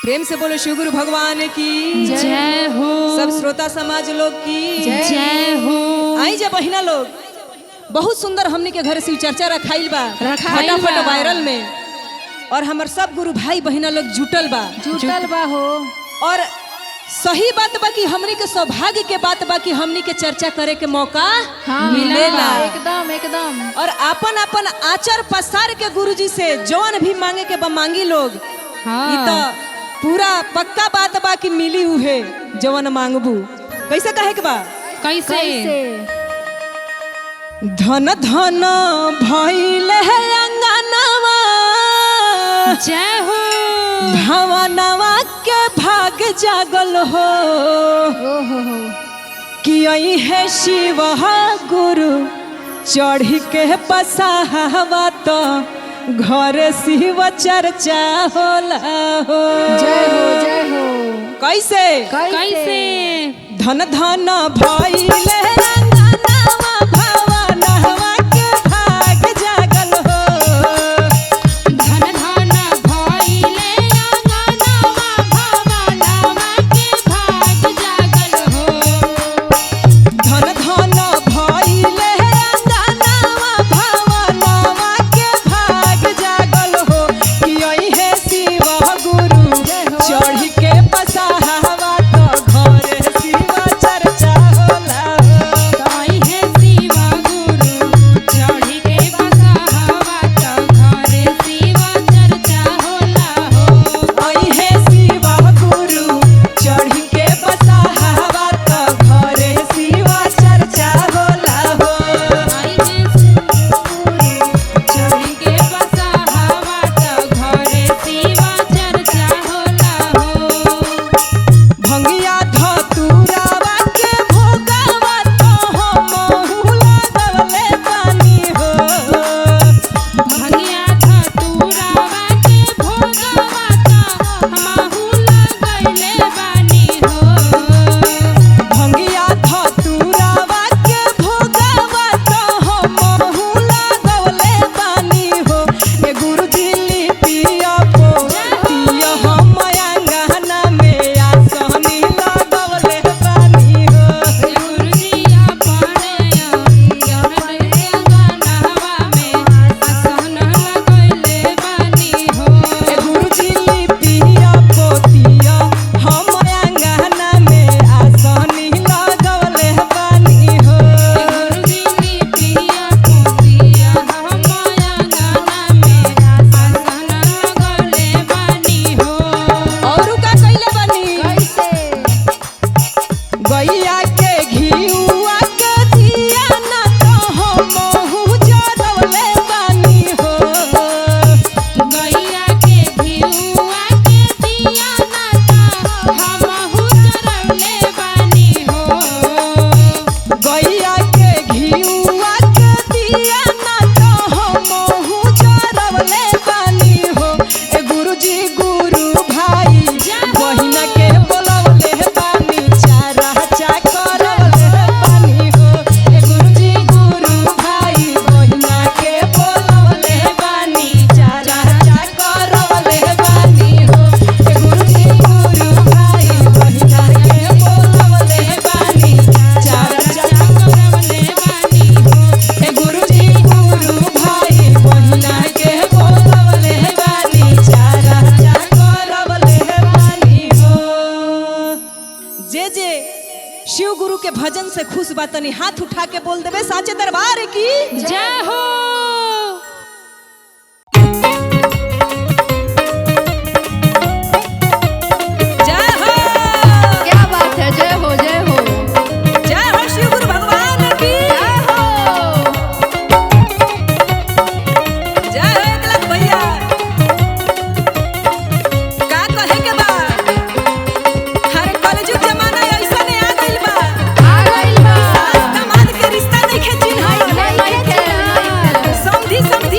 प्रेम से बोलो शिव गुरु भगवान की जय हो। सब श्रोता समाज लोग की जय हो। आई जा बहिना लोग, बहुत सुंदर हमनी के घर शिव चर्चा रखाइल बा फटाफट वायरल में, और हमार सब गुरु भाई बहिना लोग जुटल बा हो। और सही बात बा कि हमनी के सौभाग्य के बात बा कि हमनी के चर्चा करे के मौका मिलेला। एकदम एकदम। और अपन अपन आचार पसार के गुरुजी से जौन भी मांगे के बा मांगी लोग। हाँ। तो पूरा पक्का बात बा कि मिली उहे जवन मांगबू। कैसे कहे के बा? कैसे? धन धन भइल है अंगनवा, जय हो। भवनवा के भाग जागल हो, कि आई है शिव गुरु चढ़ी के बसावा तो घर शिव चर्चा होला हो। जय हो जय हो। कैसे? कैसे? धन धन भइल अंगनवा, भवनवा के भाग जागल हो। धन धन भइल अंगनवा, भवनवा के भाग जागल हो। धन धन भइल अंगनवा, भवनवा के भाग जागल हो, कि आई है शिव गुरु चढ़ी के बसावा तो घर शिव चर्चा होला हो। आई है शिव गुरु चढ़ी के बसावा तो घर शिव चर्चा होला हो। आई है शिव गुरु चढ़ी के बसावा तो घर शिव चर्चा होला हो। आई है चढ़ी के बसावा तो घर शिव चर्चा होला हो। भंगिया धतुरावा के भोगावा तो हमहु लगवले बानी हो। भंगिया धतुरावा के भोगवा तो हमहु लगैले बानी हो। भंगिया धतुरावा के भोगावा तो हमहु लगवले बानी हो। ए गुरुजी लिपिया पोतिया हम अंगना में आसनी लगवले बानी हो। गुरुजिया पड़े अंगनवा में आसन लगैले बानी हो। ए गुरुजी लिपिया पोतिया हम अंगना में आसनी लगवले बानी हो। गुरुजी पिया पोतिया हम अंगना में आसन लगैले बानी हो। औरू का कइले बानी? कैसे? गैया के घिउआ के दिया ना तो हमहु जरवले बानी हो। गैया के घिउआ के दिया ना तो हमहु जरवले बानी हो। गैया के घिउआ के दिया ना तो हमहु जरवले बानी हो। ए गुरुजी गुरु भाई बहिना के बोलवले बानी, चारा करवले बानी हो। ए गुरुजी गुरु भाई बहिना के बोलवले बानी, चारा करवले बानी हो। ए गुरुजी गुरु भाई बहिना के बोलवले बानी, चारा करवले बानी हो। ए गुरुजी गुरु भाई बहिना के बोलवले बानी, चारा करवले बानी हो। जे जे शिव गुरु के भजन से खुश बा तनी हाथ उठा के बोल देवे साचे दरबार की जय हो। जय हो। क्या बात है? जय हो जय हो। जय हो शिव गुरु भगवान की जय हो। जय हो एकलख भैया। का कहे के बा? हर कलयुग जमाना ऐसने आ गइल बा। आ गइल बा। सास दमाद के रिश्ता नइखे चिन्हाइल। नहीं है। समधी समधी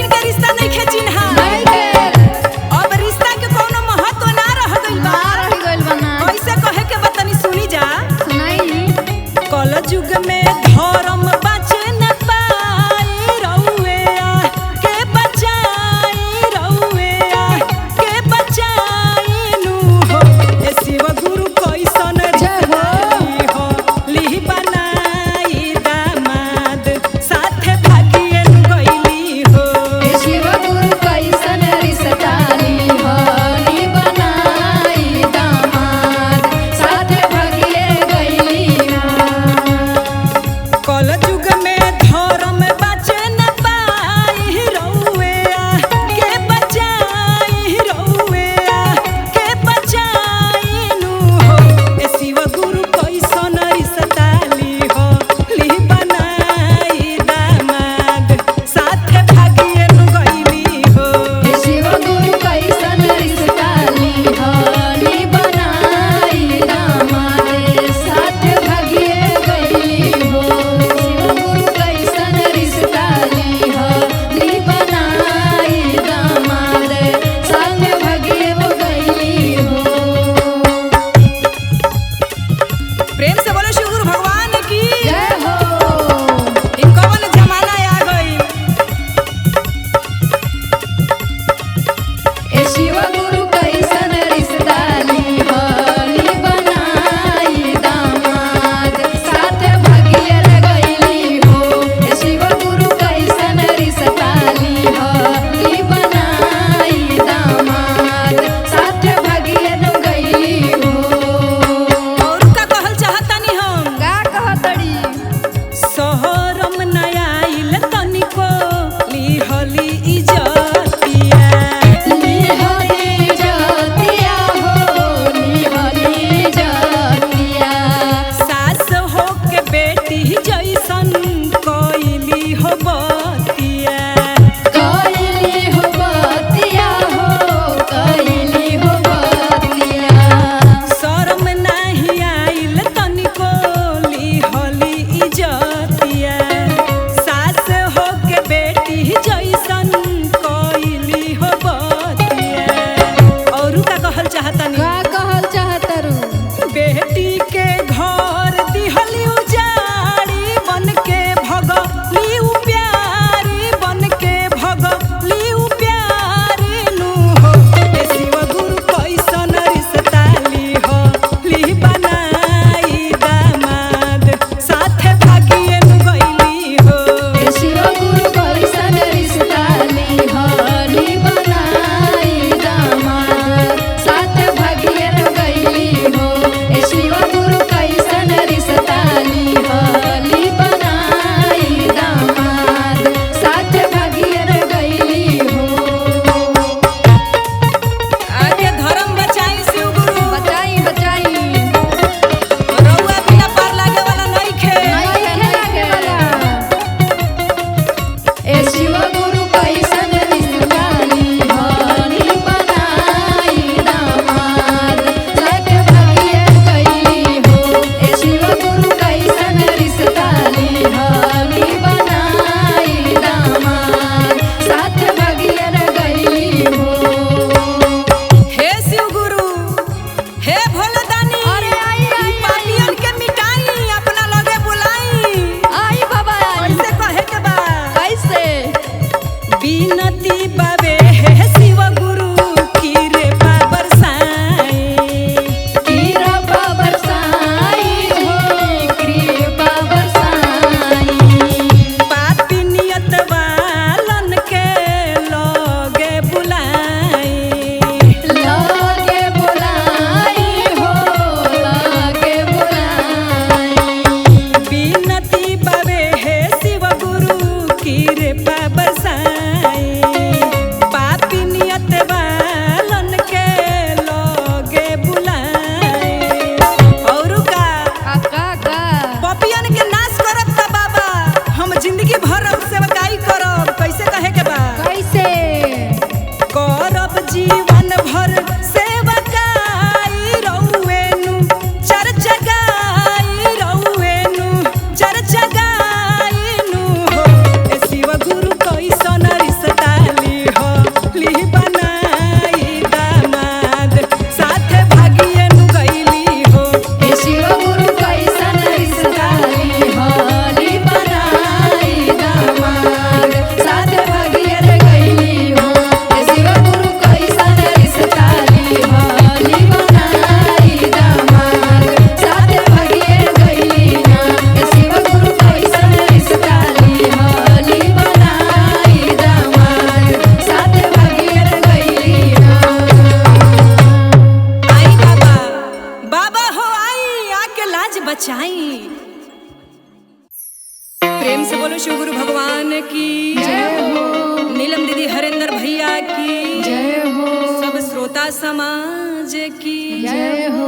लोहा समाज की जय हो।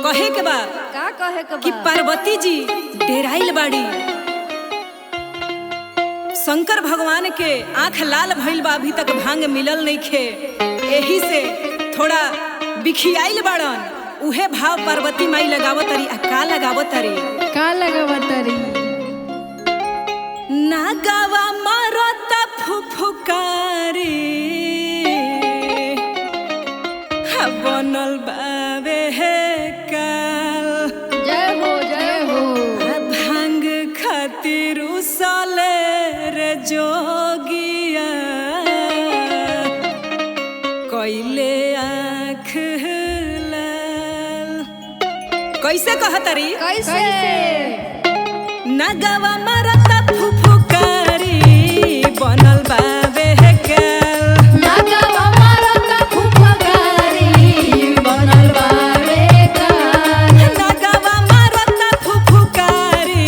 कहे के बा का कहे के कि बा? पार्वती जी डेराइल बाड़ी, शंकर भगवान के आंख लाल भइल बा, अभी तक भांग मिलल नहीं खे, एही से थोड़ा बिखियाइल बाड़न। उहे भाव पार्वती माई लगावत तरी। आ का लगावत तरी? का लगावतरी? नागावा मारता फुफुकारी बनल बावे है काल। जय हो जय हो। भांग खातिर उसले रे जोगिया कोइले आँख लाल। कैसे कहतरी? कैसे? नगवा मरता फुफुकारी बनल बावे है काल। नगवा मरता फुफुकारी बनल बावे काल। नगवा मरता फुफुकारी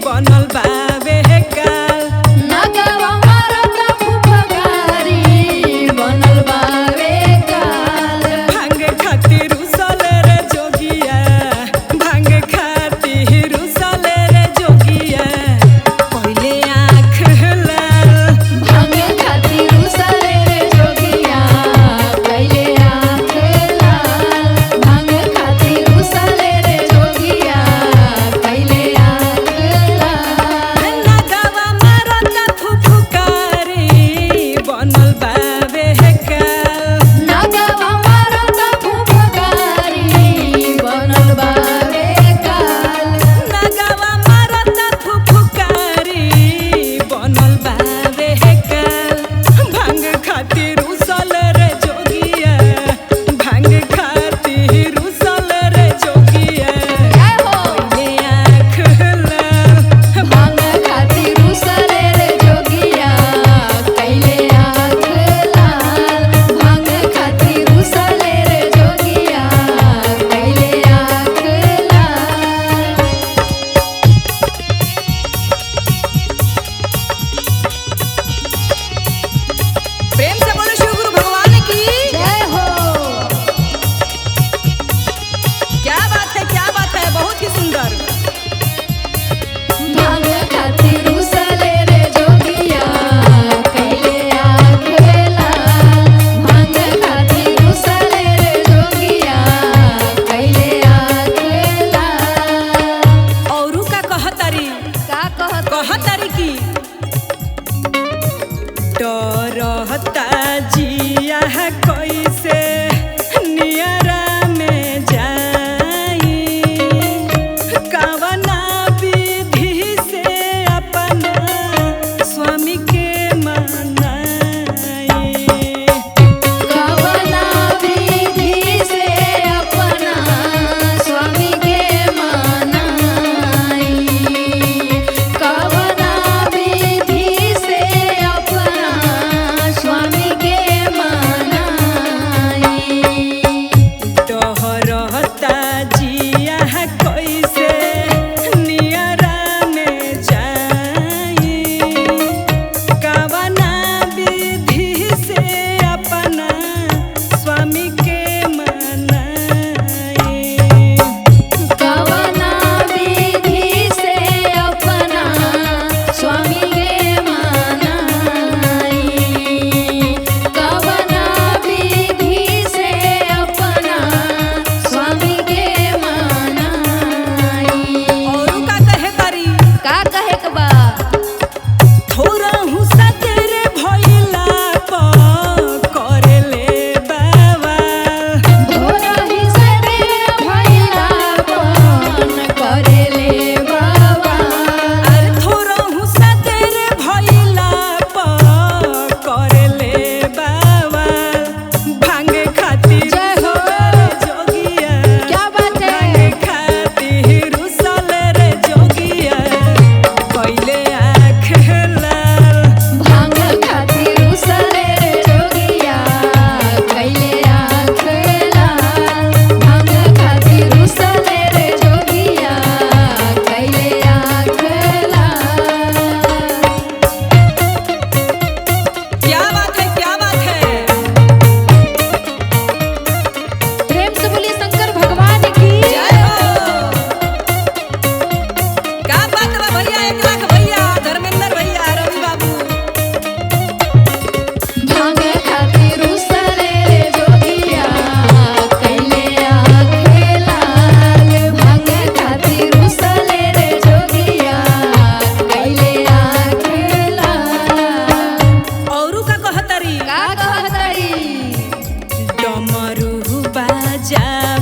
बनल बावे है काल। नगवा मरता फुफुकारी बनल बावे काल। भांग खातिर उसले रे जोगिया, भांग खातिर उसले रे जोगिया कोइले आँख लाल। टरिया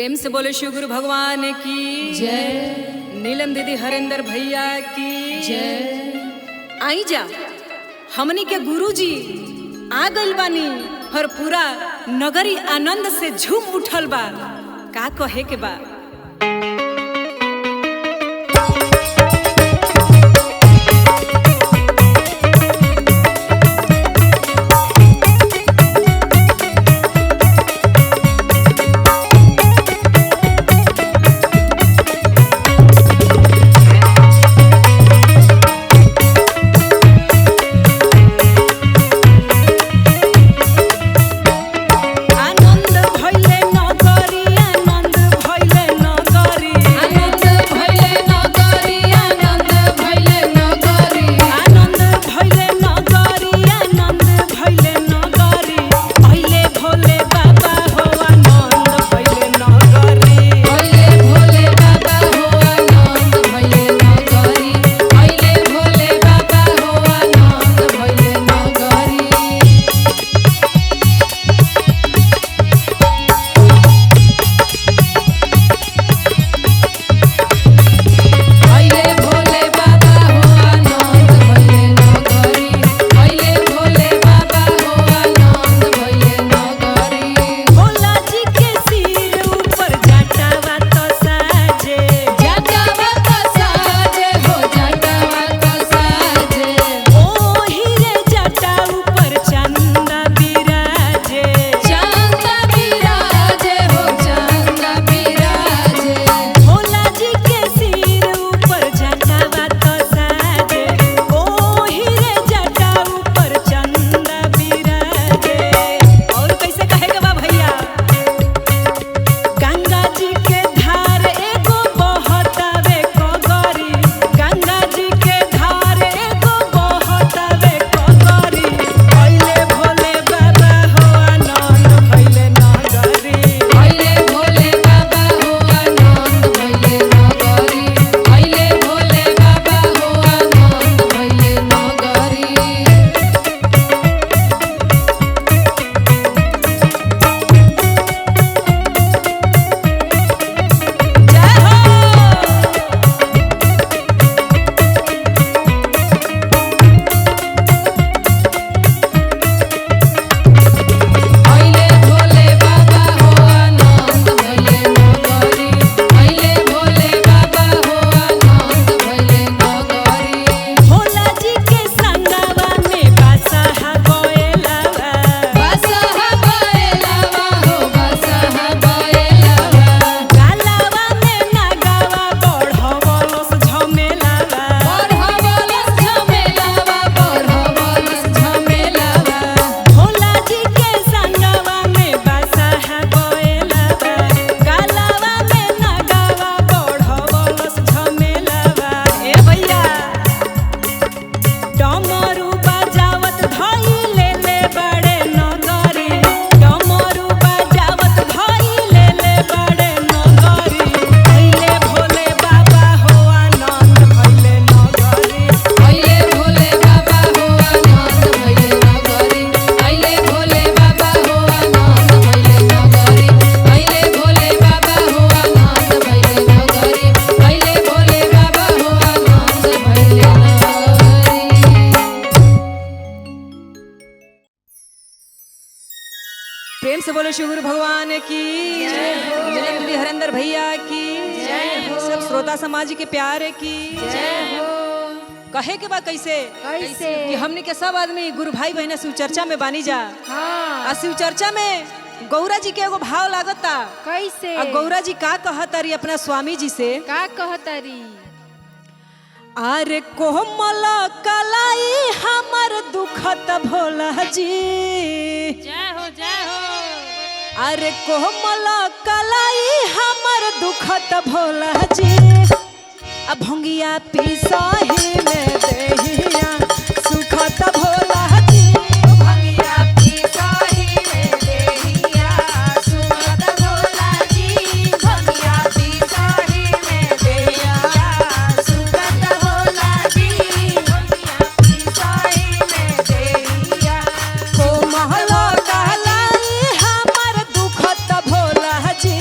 प्रेम से बोले शिव गुरु भगवान की जय। नीलम दीदी हरेंद्र भैया की जय। आई जा हमनी के गुरु जी आ गइल बानी और पूरा नगरी आनंद से झूम उठल बा। का कहे के बा? प्रेम से बोलो शिव गुरु भगवान की जय हो। नीलम दीदी हरेंद्र भैया की जय हो। सब श्रोता समाज के प्यार की जय हो। कहे के बा कैसे कैसे? कि हमने के सब आदमी गुरु भाई बहन शिव चर्चा में बानी जा। हाँ। आ शिव चर्चा में गौरा जी के एगो भाव लागता। कैसे? आ गौरा जी का कहतारी अपना स्वामी जी से? का कहतारी? अरे कोमल कलाई हमर दुखत भोला जी। जय हो जय हो। अरे कोमल कलाई हमर दुखत भोला जी। अब भंगिया पिसाही में देहिया सुखत भोला जी। भंगिया पिसाही में देहिया सुखत भोला जी। भंगिया पिसाही में देहिया सुखत भोला जी। भंगिया पिसाही में देहिया कोमल कलाई हमर दुखत भोला जी।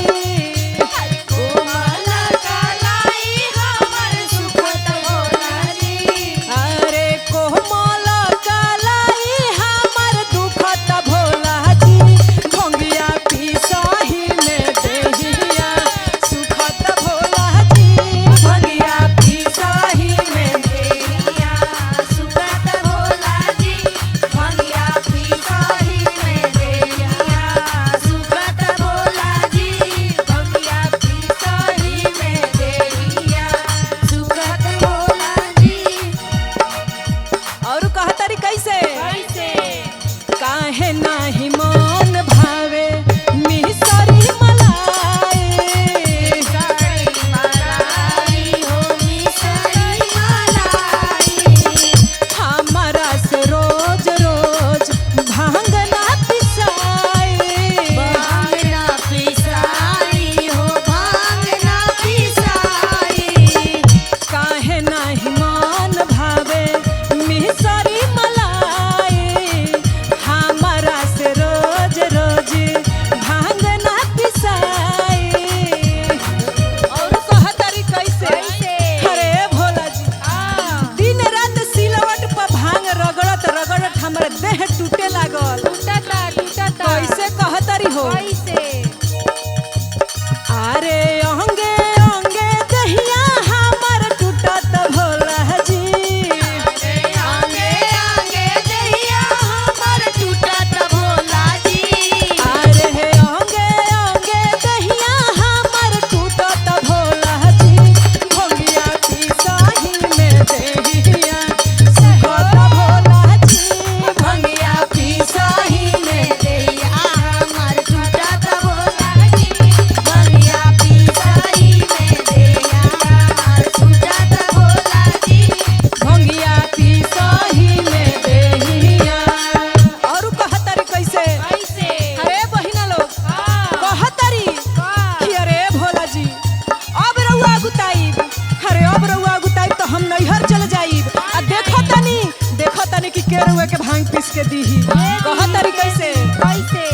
दीही कह तारी कैसे कैसे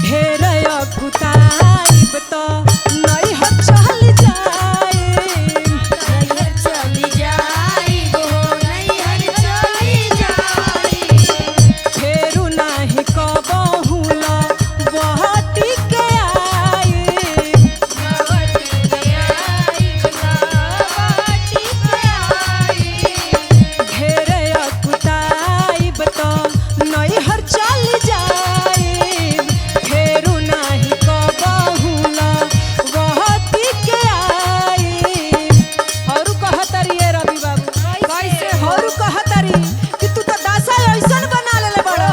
ढेर अकुताइब तो नहीं हो चल जाए नैहर चली जाई गो नैहर चली जाई फेरू नाही कबहू ल बहटी के आई बाटी के आई बाटी के आई ढेर अकुताइब तो नैहर चल जाए फेरू नाही कबहू ल बहटी के आई औरू कहतरी ए रवि बाबू कैसे औरू कहतरी कि तू तो दासा ऐसन बना लेले बड़ो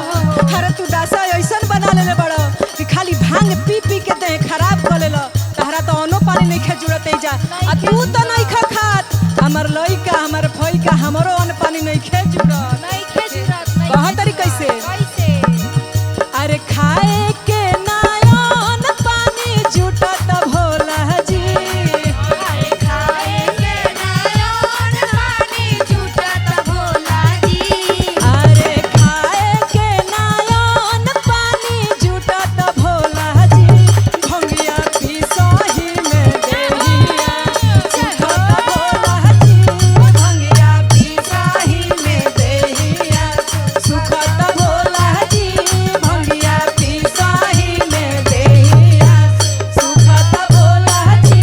अरे तू दासा ऐसन बना लेले बड़ो कि खाली भांग पी पी के देह खराब कर लेलो तहरा तो अनो पानी नहीं खे जुड़त जा आ तू तो नहीं खा खात हमर लइका हमर फइका हमरो अन्न पानी नहीं खे जुड़त नहीं खेजुरत नहीं कहतरी कैसे कैसे अरे खाए के नायन पानी जुटत भोला जी खाए खाए के नायन पानी झूठत भोला जी अरे खाए के नायन पानी जुटत भोला जी भंगिया पिसही में देहिया सुखत भोला जी भंगिया पिसही में देहिया सुखत भोला जी भंगिया पिसही में देहिया सुखत भोला जी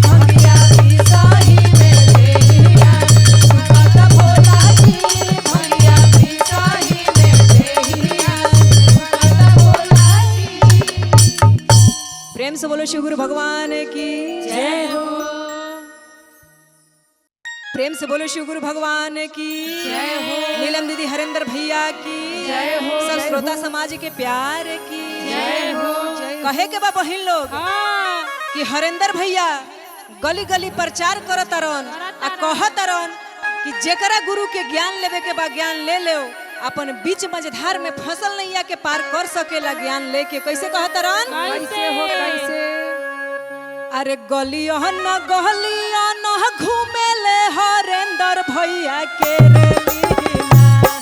भंगिया पिसही में देहिया सुखत भोला जी भंगिया पिसही में देहिया सुखत भोला जी। प्रेम से बोलो शिव गुरु भगवान की जय हो प्रेम से बोलो शिव गुरु भगवान की जय हो। नीलम दीदी हरेंद्र भैया की जय हो। सब जय श्रोता समाज के प्यार की जय हो। कहे के बा बहिन लोग हाँ कि हरेंद्र भैया गली गली प्रचार करत रन आ कहत रन कि जेकरा गुरु के ज्ञान लेवे के बा ज्ञान ले लो अपन बीच मझधार में फसल नैया के पार कर सकेला ज्ञान लेके कैसे कहत रन कैसे हो कैसे अरे गलियन गलियन घूमे ले हरेंद्र भैया के रेलीना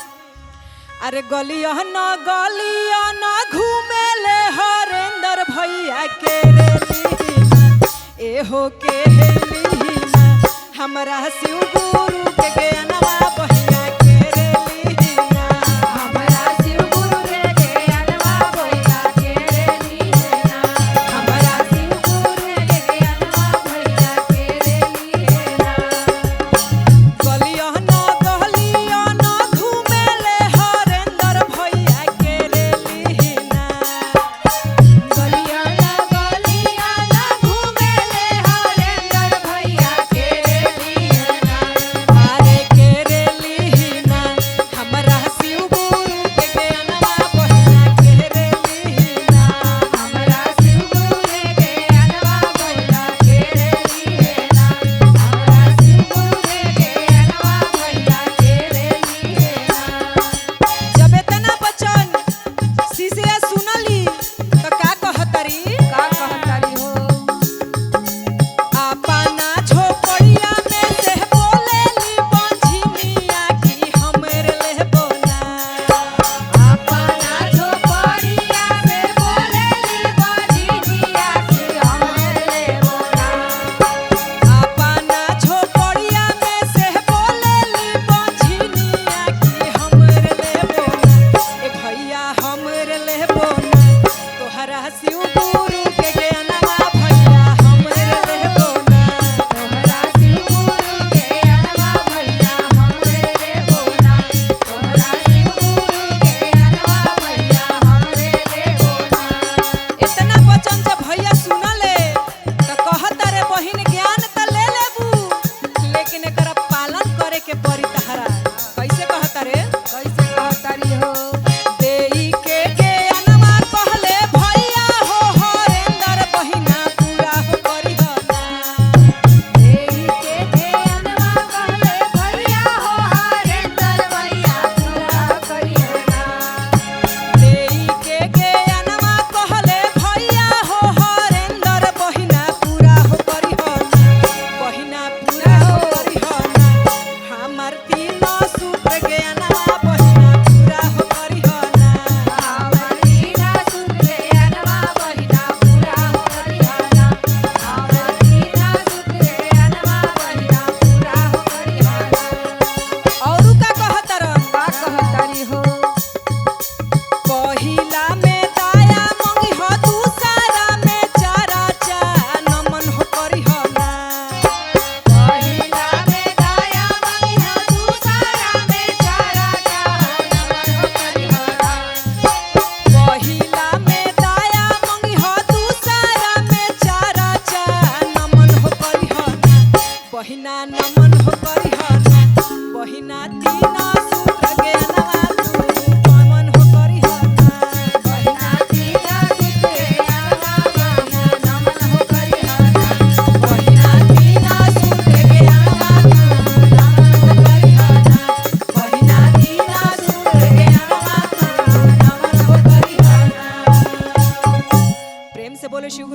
अरे गलियन गलियन घूमे ले हरेंद्र भैया के रेलीना एहो के हेलीना हमरा शिव गुरु के ज्ञानवा भैया के रेलीना हमरा शिव गुरु रे के अनवा भैया के रे लीना हमरा शिव गुरु रे के अनवा भैया के रे लीना गलियन गलियन घूमे ले हरेंद्र भैया के रेलीना गलियाना गलियाना घूमे ले हरेंद्र भैया के रे लीना अरे के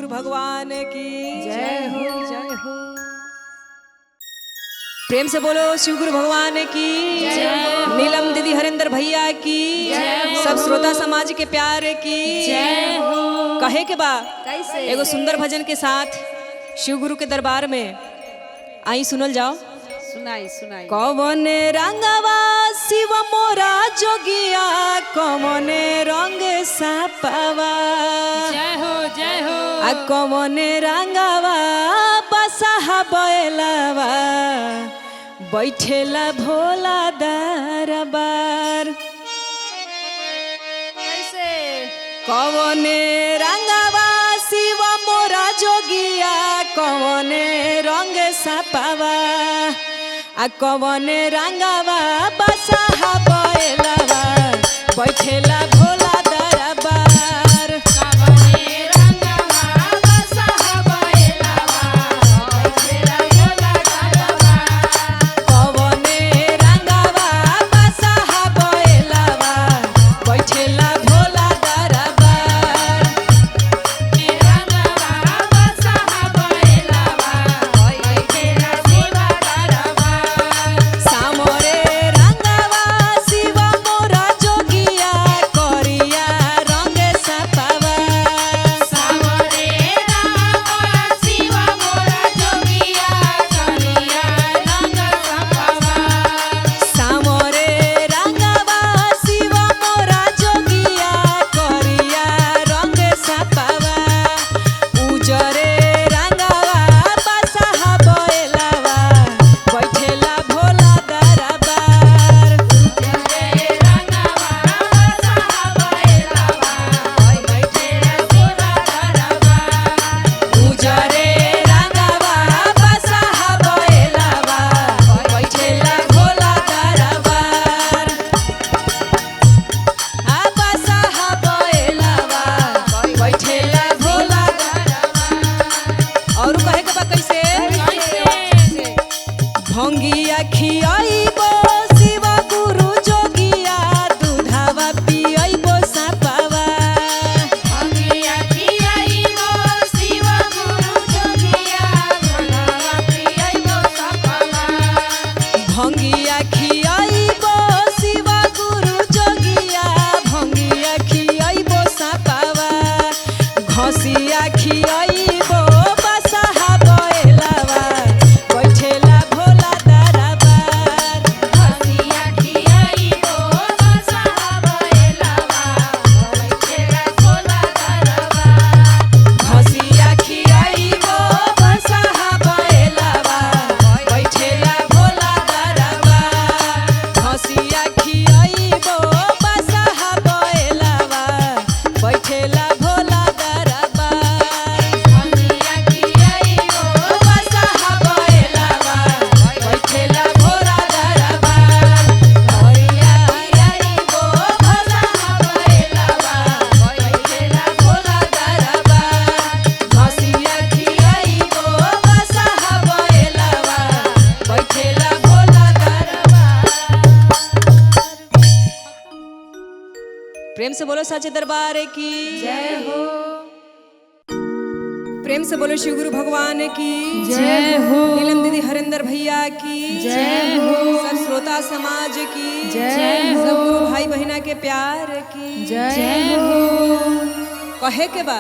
गुरु भगवान की जय हो जय हो। प्रेम से बोलो शिव गुरु भगवान की जय हो। नीलम दीदी हरेंद्र भैया की जय हो। सब श्रोता समाज के प्यार की जय हो। कहे के बा कैसे? एगो सुंदर भजन के साथ शिव गुरु के दरबार में आई सुनल जाओ। सुनाई सुनाई। कौन रंगवा शिव मोरा जोगिया कौन रंग सापवा जय हो जय हो। आ कौन रंगवा बसहा बैलवा बैठेला भोला दरबार कैसे? कौन रंगवा शिव मोरा जोगिया कौन रंग सापवा आ कौन रंगवा बसहा बैलवा बैठेला भोला दरबार कवने रंगवा बसहा बैलवा बैठेला भोला दरबार। कौन रंगवा बसहा बैलवा बैठेला भोला दरबार रंगवा बसहा बैलवा बैठेला शिवा दरबार। सामरे रंगवा शिव मोरा जोगिया करिया रंग सपवा सावरे रंगवा शिवा मोरा जोगिया करिया रंग सपवा। सामरे रंगवा शिव मोरा जोगिया करिया रंग सपवा उजरे रंगवा बसहा बैलवा बैठेला भोला दरबार जय रंगवा बसहा बैलवा बैठेला शिवा दरबार। उजरे रंगवा बसहा बैलवा बैठेला भोला दरबार आ बसहा बैलवा बैठेला भोला और कहे के बा कैसे कैसे? भंगिया खियाइबो शिव गुरु जोगिया दूधावा पियाइबो सापावा अंगिया खियाइबो शिव गुरु जोगिया भोलावा पियाइबो सपवा। भंगिया खियाइबो शिव गुरु जोगिया भंगिया खियाइबो सापावा घसिया खियाइबो बसहा बैलवा बैठेला भोला दरबार हसिया खियाइबो बसहा बैलवा बैठेला भोला दरबार। घसिया खियाइबो बसहा बैलवा बैठेला भोला दरबार घसिया खियाइबो बसहा बैलवा बैठेला भोला दरबार अंगिया खियाइबो बसहा बैलवा बैठेला भोला दरबार घरिया खियाइबो बसहा बैलवा बैठेला भोला दरबार। घसिया खियाइबो बसहा बैलवा बैठेला भोला दरबार। प्रेम से बोलो सच्चे दरबार की जय हो प्रेम से बोलो शिव गुरु भगवान की जय हो। नीलम दीदी हरेंद्र भैया की जय हो। सब श्रोता समाज की जय हो। सब गुरु भाई बहना के प्यार की जय हो। कहे के बा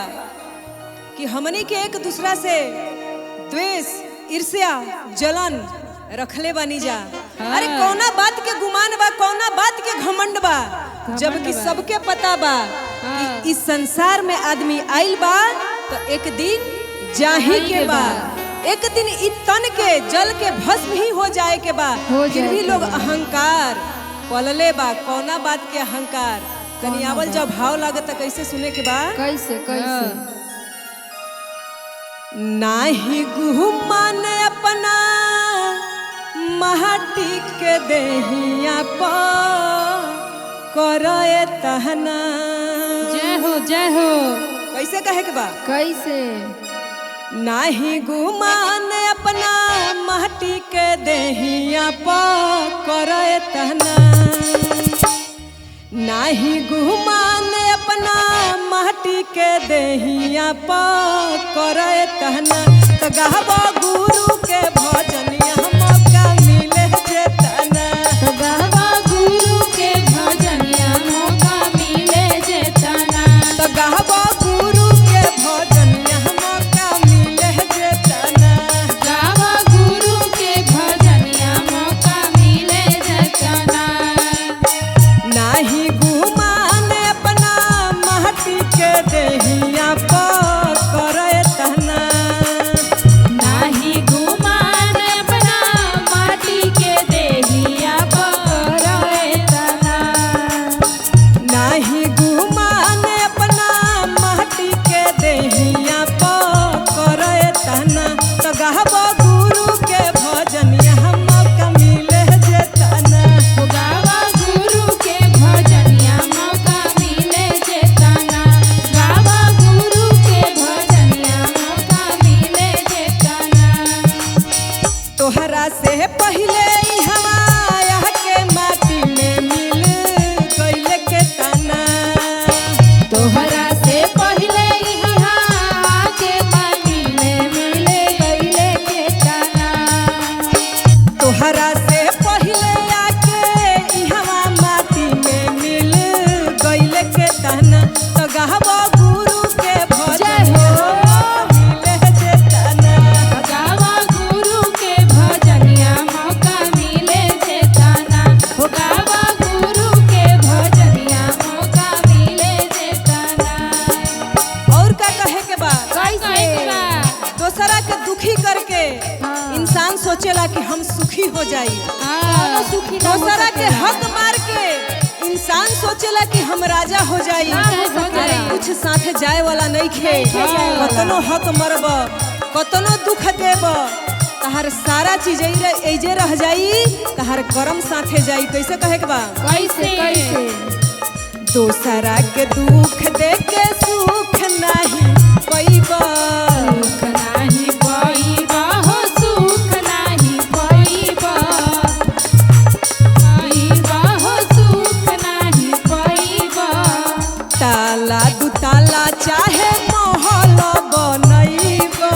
कि हमनी के एक दूसरा से द्वेष ईर्ष्या जलन रखले बानी जा। अरे कौना बात के गुमान बा कौना बात के घमंड बा जबकि सबके पता बा कि इस संसार में आदमी आइल बा तो एक दिन जाही के बा एक दिन इ तन के जल के भस्म ही हो जाए के बा फिर भी लोग अहंकार पलले बा कौना बात के अहंकार कनी आवल जब भाव लागत कैसे सुने के बा कैसे कैसे? नाही गुमान अपना माटी के देहिया पर करे तहना जय हो जय हो। कैसे कहे के बा कैसे? नाही गुमान अपना माटी के देहिया पर करे तहना नाही गुमान अपना माटी के देहिया पा करे तहना तो गावा गुरु के भजनिया मौका मिले जेतना तो गावा गुरु के भजनिया मौका मिले जेतना तो गावा गुरु के भजनिया मौका मिले जेतना गावा गुरु के भजनिया मौका मिले जेतना नाही गुमान अपना माटी के देहिया पा करे तहना नाही गुमान अपना माटी के देहिया पकड़े तना नाही गुमान अपना माटी के देहिया पा करे तहना तो गावा गुरु के भजनिया मौका मिले जेतना गावा गुरु के भजनिया मौका मिले जेतना गावा गुरु के भजनिया मौका मिले जेतना तोहरा से पहले हमाया के माटी में मिल गइल के तना तोहरा से पहले यहाँ के माटी में मिले गइले के तना तोहरा से पहले आके इहवा माटी में मिल गइल के तना तो गावा गुरु के भजनिया मिले जेतना गावा गुरु के भजनिया मौका मिले जेतना गावा गुरु के भजनिया मौका मिले जेतना और का कहे के बाद कैसे दोसरा के दुखी करके इंसान सोचेला कि हम सुखी हो जाई सुखी दोसरा के हक मार के इंसान सोचेला कि हम राजा हो जाई ना हो सकेला। अरे कुछ साथे जाए वाला नहीं खे कतनो हक मरब कतनो दुख देब तहार सारा चीज ऐजे रह जाई तहार कर्म साथे जाई कैसे कहे के बा कैसे दोसरा के दुख देख के सुख नहीं पैबा सुख नाही पाइबा हो सुख नाही पाइबा पाइबा हो सुख नाही पाइबा ताला दू ताला चाहे महल बनैबा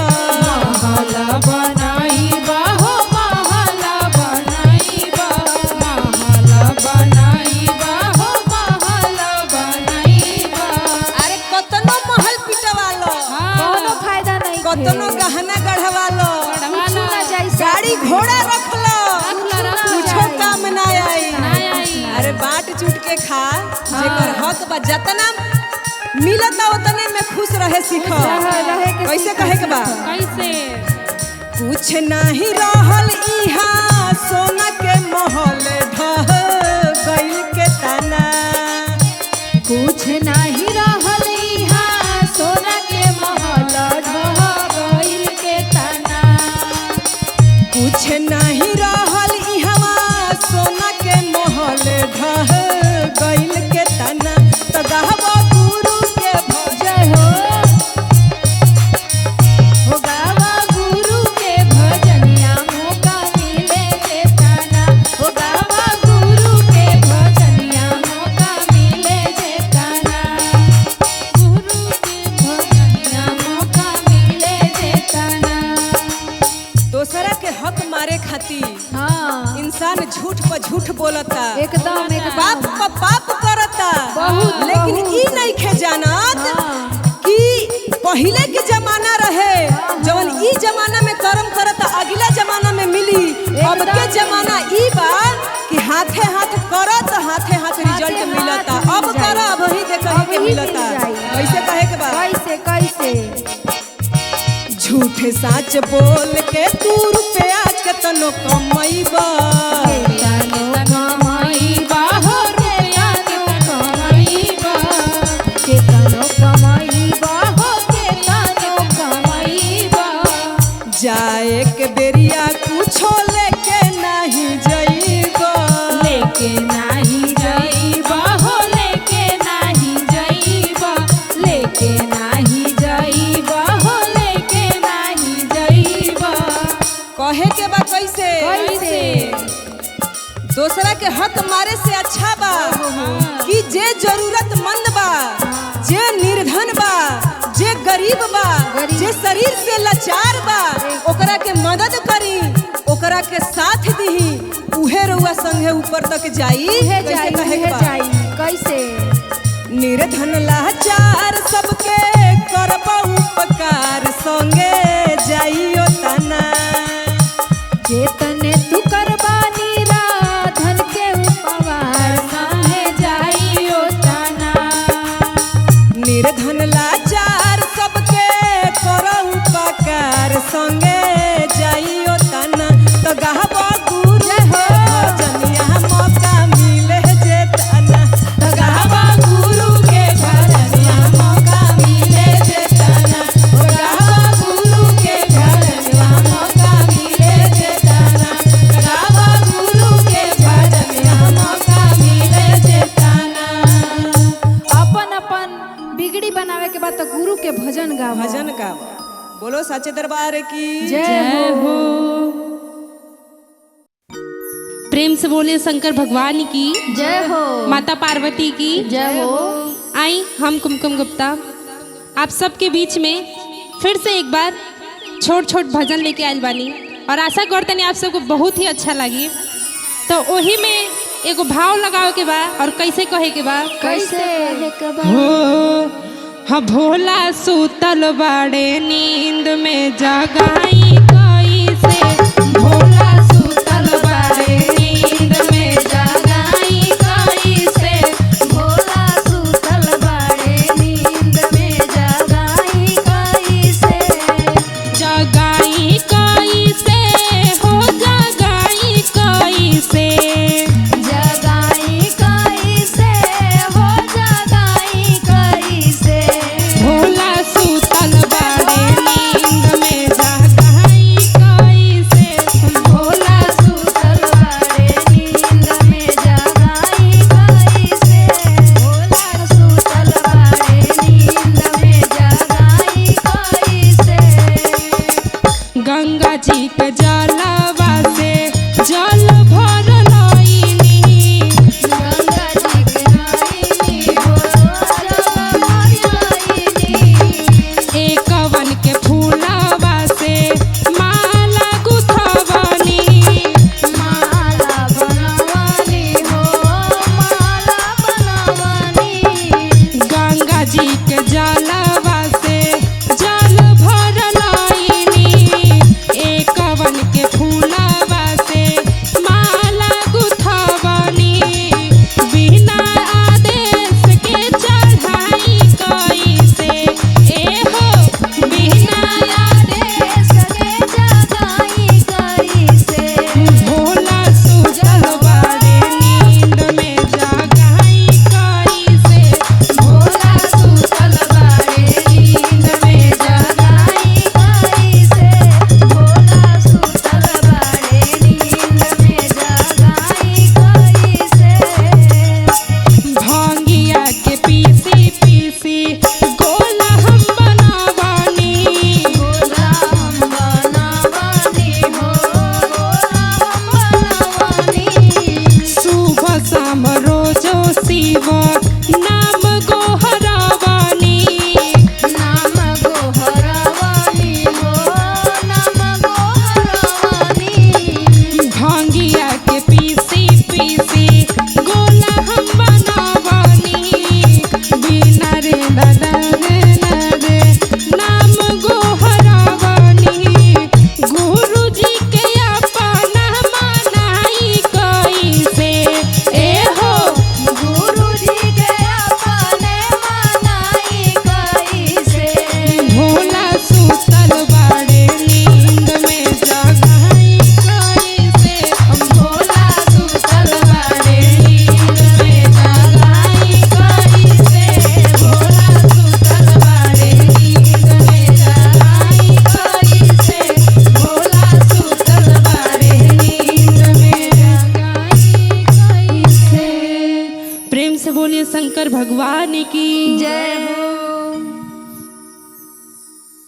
महल बनाइबा हो महल बनाइबा महल बनाइबा हो महल बनाइबा अरे कतनो महल पिटवालो कोनो फायदा नहीं कतनो गहना गढ़वालो कुछ ना जाई गाड़ी घोड़ा रखलो रखलो कुछो काम ना आई ना आई अरे बाट चूट के खा जेकर हक बा जतना मिलता उतने में खुश रहे सीख रहे के कैसे कहे के बा कैसे कुछ नहीं रहल इहा सोना के महल ढह गइल के तना कुछ नाही रहल यहाँ सोना के महल ढह गइल के तना कुछ नहीं रहल इहवा सोना के महल ढह गइल के तना तो गावा गुरु के जय हो गावा गुरु के भजनिया मौका मिले के तना हो गावा गुरु के भजनिया मौका मिले के तना गुरु के भजनिया मौका मिले के तना दोसरा के हक मारे खातिर हाँ इंसान झूठ पर झूठ बोलता एकदम पाप पर पाप करता बहुत, लेकिन बहुत। ई नहीं खे जानत हाँ। कि पहिले के जमाना रहे जवन ई जमाना में कर्म करता अगला जमाना में मिली अब के एकदम। जमाना ई बा कि हाथे हाथ करत हाथे हाथ रिजल्ट हाथ मिलता मिल अब जाई। कर अब ही दे कहे अब के ही मिलता मिल जाई। कैसे कहे के बा कैसे कैसे झूठ साच बोल के तू रुपया केतनो कमैबा केतनो कमाइबा हो केतनो कमाइबा केतनो कमाइबा हो केतनो कमाइबा जाए के बेरिया कुछो लेके नहीं जइबा लेके नाही जाइबा हो लेके नाही जाइबा लेके नाही जाइबा हो लेके नाही जाइबा कहे के बा कैसे कैसे दोसरा के हक मारे से अच्छा बा कि जे जरूरतमंद बा जे निर्धन जे शरीर से लाचार बा ओकरा के मदद करी, ओकरा के साथ दीही, उहे रउआ संगे ऊपर तक जाई। कैसे? निर्धन लाचार सबके करबा उपकार, संगे जाइयो तना। जेतने तू करबा निराधन के उपकार, संगे जाइयो तना। निर्धन लाचार सबके करो उपकार, संगे जाइयो तना। तो गाहबा गुरु हो भजनिया मौका मिले जे तना। तो गाहबा गुरु के भजनिया मौका मिले जे तना। तो गाहबा गुरु के भजनिया मौका मिले जे तना। तो गाहबा गुरु के भजनिया मौका मिले जे तना। अपन अपन बिगड़ी बनावे के बाद तो गुरु के भजन गाओ। भजन का बोलो साचे दरबार की जय हो। प्रेम से बोले शंकर भगवान की जय हो। माता पार्वती की जय हो। आई हम कुमकुम गुप्ता आप सबके बीच में फिर से एक बार छोट छोट भजन लेके आयल बानी और आशा करते हैं आप सबको बहुत ही अच्छा लगी। तो वही में एगो भाव लगावे के बा और कैसे कहे के बा। कैसे? हो हाँ भोला सुतल बाड़े नींद में जगाई कैसे। भोला सुतल बाड़े नींद में जगाई कैसे। भोला सुतल बाड़े नींद में जगाई कैसे। जगाई कैसे हो जगाई कैसे। जगाई कैसे हो जगाई कैसे। भोला सुतल बाड़े नींद में जगाई कैसे। भोला सुतल बाड़े नींद में जगाई कैसे। भोला सुतल बाड़े नींद में जगाई कैसे। गंगा जी के जलवा से जल भर लईनी। गंगा जी के नाइनी हो जल भरियाइनी। एकवन के फूलवा से माला गुथवनी। माला बनवानी हो माला बनवानी। गंगा जी के जलवा से जल भर लईनी। एकवन के फूलवा से माला गुथवनी। बिना आदेश के चढ़ाई कैसे। ए हो बिना देश के जगाई कैसे। भोला सुतल बाड़े नींद में जगाई कैसे। भोला सुतल बाड़े नींद में जगाई कैसे। भोला सुतल बाड़े नींद में जगाई कैसे। भांगिया के पीसी पीसी गोला हम बनावानी। गोला हम बनवानी हो गोला हम बनवानी। सुबह शाम रोजो शिव नाम गोहरावानी। नाम गोहरावानी हो नाम गोहरावानी। भांगिया के पीसी पीसी गोला हम बनावानी। बिना रे रे नाम गोहरावानी। गुरु जी के अपना मनाई कैसे। ए हो गुरु जी के अपने मनाई कैसे। भोला सुतल बाड़े नींद में जगाई कैसे। भोला सुतल बाड़े नींद में जगाई कैसे। भोला सुतल बाड़े नींद में जगाई कैसे। भोला सुतल बाड़े नींद में जगाई कैसे। प्रेम से बोलिए शंकर भगवान की जय हो।